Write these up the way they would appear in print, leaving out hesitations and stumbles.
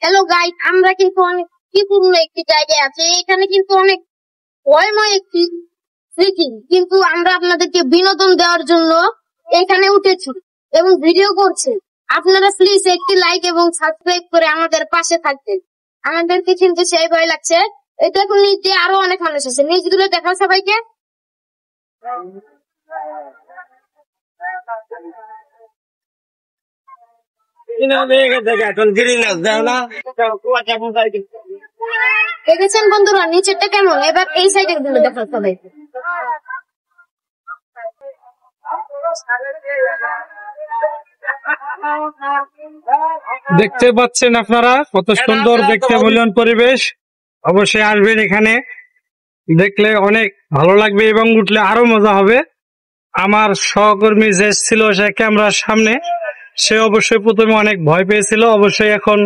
Hello guys, আমরা কিন্তু অনেক ঝুঁকিপূর্ণ একটি জায়গায় আছি। এখানে কিন্তু অনেক ভয়ময় একটি স্মৃতি, কিন্তু আমরা আপনাদেরকে বিনোদন দেওয়ার জন্য এখানে উঠেছি এবং ভিডিও করছি। আপনারা প্লিজ একটি লাইক এবং সাবস্ক্রাইব করে আমাদের পাশে থাকবেন। আমাদেরকে কিন্তু সেই ভয় লাগছে। এটা এখন নিচ দিয়ে আরো অনেক মানুষ আছে, নিচগুলো দেখা সবাইকে। দেখেছেন বন্ধুরা নিচেরটা কেমন? এবার এই সাইডের গুলো দেখা সবাইকে। দেখতে পাচ্ছেন আপনারা কত সুন্দর দেখতে মূল্যায়ন পরিবেশ। অবশ্যই আসবেন, এখানে দেখলে অনেক ভালো লাগবে এবং উঠলে আরো মজা হবে। আমার সহকর্মী যে ছিল সে ক্যামেরার সামনে, সে অবশ্যই প্রথমে অনেক ভয় পেয়েছিল, অবশ্যই এখন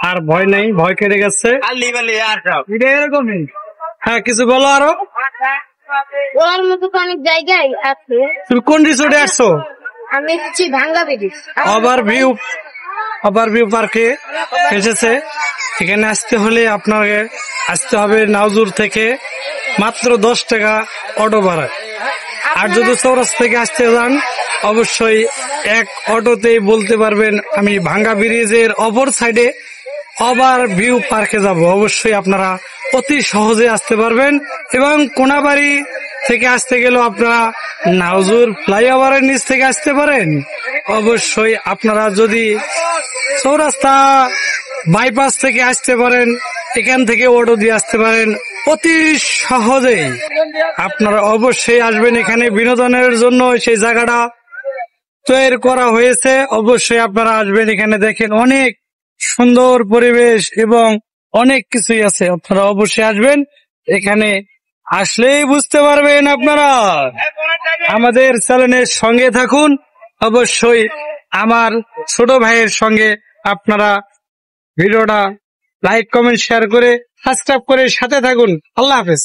আর ভয় নেই, ভয় কেটে গেছে। এরকমই। হ্যাঁ, কিছু বলো আরো। ওর মতো তো অনেক জায়গায় আছে। তুমি কোন রিসোর্টে আসছো? আমি হচ্ছি ভাঙ্গাবেড়ি ওভারভিউ পার্কে এসেছে। এখানে আসতে হলে আপনাকে আসতে হবে নাউজুর থেকে, মাত্র 10 টাকা অটো ভাড়া। আর যদি চৌরাস্তা থেকে আসতে যান অবশ্যই এক অটোতেই বলতে পারবেন আমি ভাঙ্গা ব্রিজের অপর সাইডে ওভারভিউ পার্কে যাব। অবশ্যই আপনারা অতি সহজে আসতে পারবেন। এবং কোনাবাড়ি থেকে আসতে গেলেও আপনারা নাউজুর ফ্লাইওভারের নিচ থেকে আসতে পারেন। অবশ্যই আপনারা যদি চৌরাস্তা বাইপাস থেকে আসতে পারেন, এখান থেকে অটো দিয়ে আসতে পারেন অতি সহজেই। আপনারা অবশ্যই আসবেন, এখানে বিনোদনের জন্য সেই জায়গাটা তৈরি করা হয়েছে। অবশ্যই আপনারা আসবেন, এখানে দেখেন অনেক সুন্দর পরিবেশ এবং অনেক কিছুই আছে। আপনারা অবশ্যই আসবেন, এখানে আসলেই বুঝতে পারবেন। আপনারা আমাদের চ্যানেলের সঙ্গে থাকুন, অবশ্যই আমার ছোট ভাইয়ের সঙ্গে আপনারা ভিডিওটা লাইক কমেন্ট শেয়ার করে সাবস্ক্রাইব করে সাথে থাকুন। আল্লাহ হাফেজ।